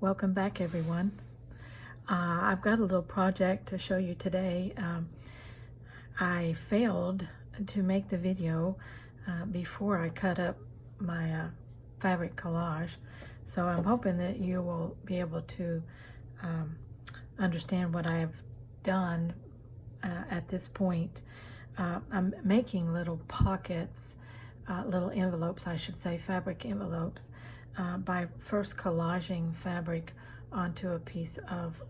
Welcome back, everyone. I've got a little project to show you today. I failed to make the video before I cut up my fabric collage, so I'm hoping that you will be able to understand what I have done at this point. I'm making little pockets, little envelopes, I should say, fabric envelopes, by first collaging fabric onto a piece of,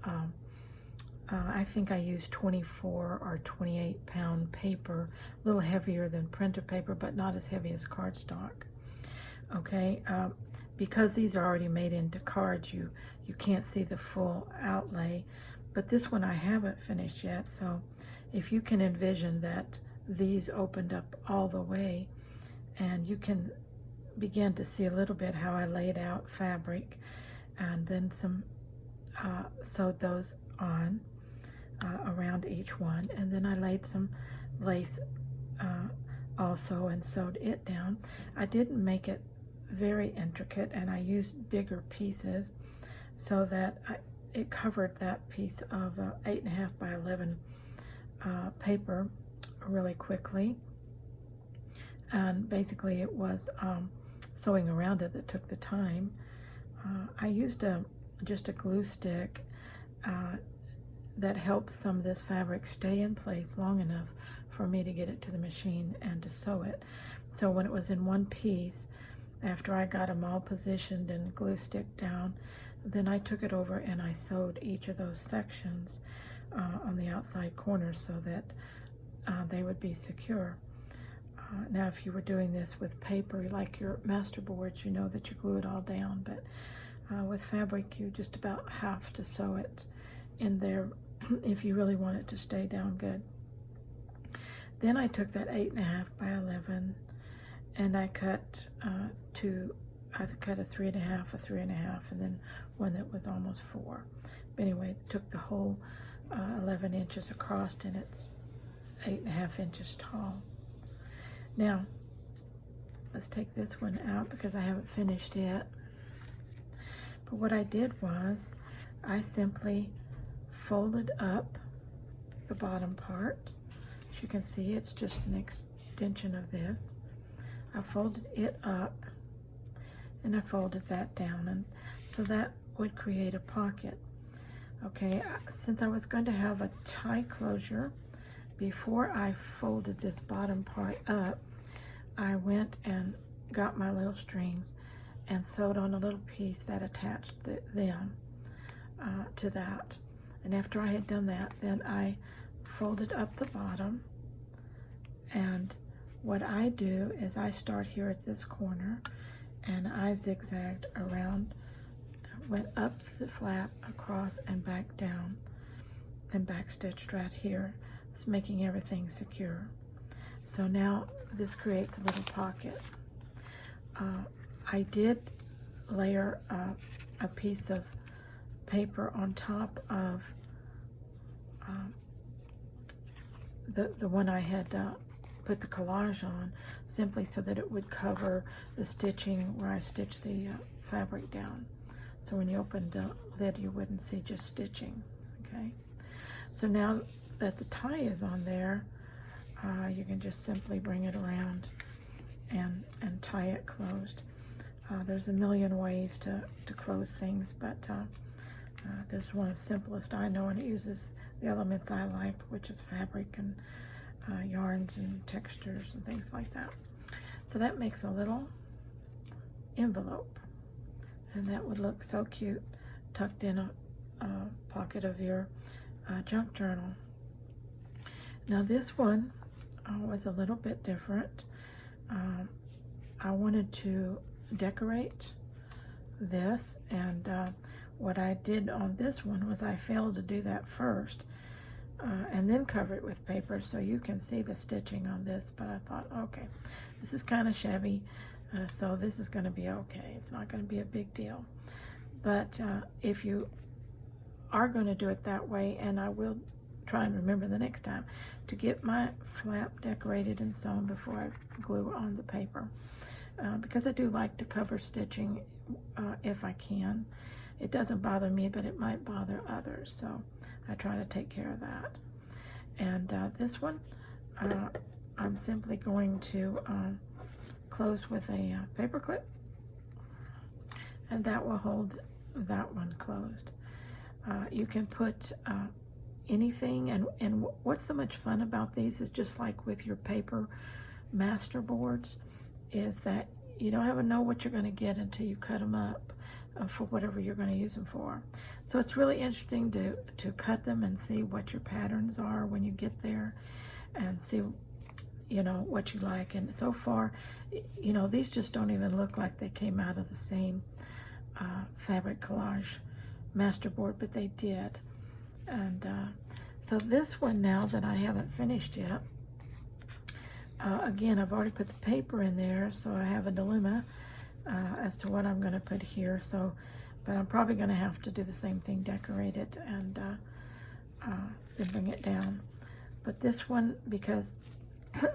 I think I used 24 or 28 pound paper, a little heavier than printer paper, but not as heavy as cardstock. Okay, because these are already made into cards, you can't see the full outlay, but this one I haven't finished yet, so if you can envision that these opened up all the way, and you can begin to see a little bit how I laid out fabric, and then some sewed those on around each one, and then I laid some lace also and sewed it down. I didn't make it very intricate, and I used bigger pieces so that it covered that piece of 8.5 by 11 paper really quickly, and basically it was sewing around it that took the time. I used just a glue stick that helps some of this fabric stay in place long enough for me to get it to the machine and to sew it. So when it was in one piece, after I got them all positioned and glue stick down, then I took it over and I sewed each of those sections on the outside corners so that they would be secure. Now, if you were doing this with paper, like your master boards, you know that you glue it all down, but with fabric, you just about have to sew it in there if you really want it to stay down good. Then I took that 8.5 by 11, and I cut I cut a 3.5, a 3.5, and then one that was almost 4. But anyway, took the whole 11 inches across, and it's 8.5 inches tall. Now, let's take this one out because I haven't finished yet. But what I did was I simply folded up the bottom part. As you can see, it's just an extension of this. I folded it up and I folded that down, and so that would create a pocket. Okay, since I was going to have a tie closure, before I folded this bottom part up, I went and got my little strings and sewed on a little piece that attached them to that. And after I had done that, then I folded up the bottom, and what I do is I start here at this corner and I zigzagged around, went up the flap, across and back down, and back stitched right here. It's making everything secure. So now this creates a little pocket. I did layer a piece of paper on top of the one I had put the collage on, simply so that it would cover the stitching where I stitched the fabric down. So when you opened the lid, you wouldn't see just stitching, okay? So now that the tie is on there, you can just simply bring it around and tie it closed. There's a million ways to close things, but this is one of the simplest I know, and it uses the elements I like, which is fabric and yarns and textures and things like that. So that makes a little envelope, and that would look so cute tucked in a pocket of your junk journal. Now this one was a little bit different. I wanted to decorate this, and what I did on this one was I failed to do that first and then cover it with paper so you can see the stitching on this, but I thought, okay, this is kind of shabby, so this is going to be okay. It's not going to be a big deal. But if you are going to do it that way, and I will try and remember the next time to get my flap decorated and sewn before I glue on the paper, because I do like to cover stitching if I can. it doesn't bother me, but it might bother others. So I try to take care of that. And this one, I'm simply going to close with a paper clip, and that will hold that one closed. You can put anything, and what's so much fun about these is just like with your paper master boards, is that you don't ever know what you're going to get until you cut them up for whatever you're going to use them for. So it's really interesting to cut them and see what your patterns are when you get there, and see, you know, what you like. And so far, you know, these just don't even look like they came out of the same fabric collage masterboard, but they did. And so this one, now that I haven't finished yet, again, I've already put the paper in there, so I have a dilemma as to what I'm going to put here. So, but I'm probably going to have to do the same thing, decorate it, and then bring it down. But this one, because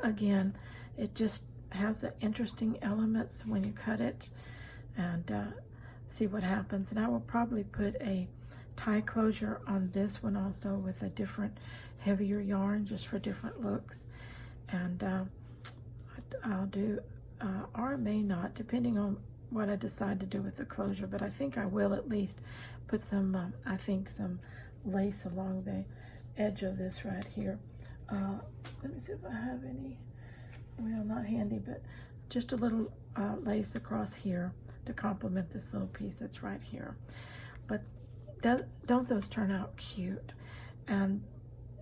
again, it just has the interesting elements when you cut it, and see what happens. And I will probably put a tie closure on this one also with a different, heavier yarn, just for different looks. And I'll do, or I may not, depending on what I decide to do with the closure, but I think I will at least put some, I think some lace along the edge of this right here. Let me see if I have any, well, not handy, but just a little lace across here to complement this little piece that's right here. But don't those turn out cute? And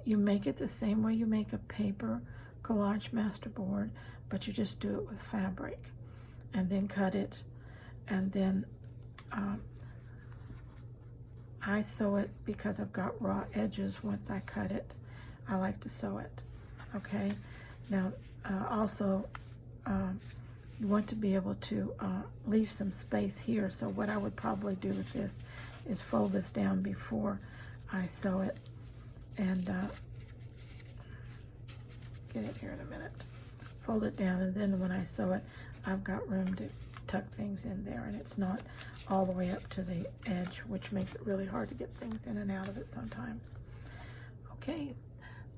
you make it the same way you make a paper collage masterboard, but you just do it with fabric, and then cut it, and then I sew it because I've got raw edges. Once I cut it, I like to sew it. Okay, now also you want to be able to leave some space here. So what I would probably do with this is fold this down before I sew it, and get it here in a minute. Fold it down, and then when I sew it, I've got room to tuck things in there, and it's not all the way up to the edge, which makes it really hard to get things in and out of it sometimes. Okay,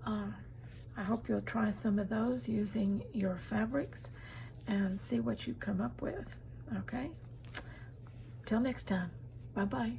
I hope you'll try some of those using your fabrics and see what you come up with. Okay, till next time, bye-bye.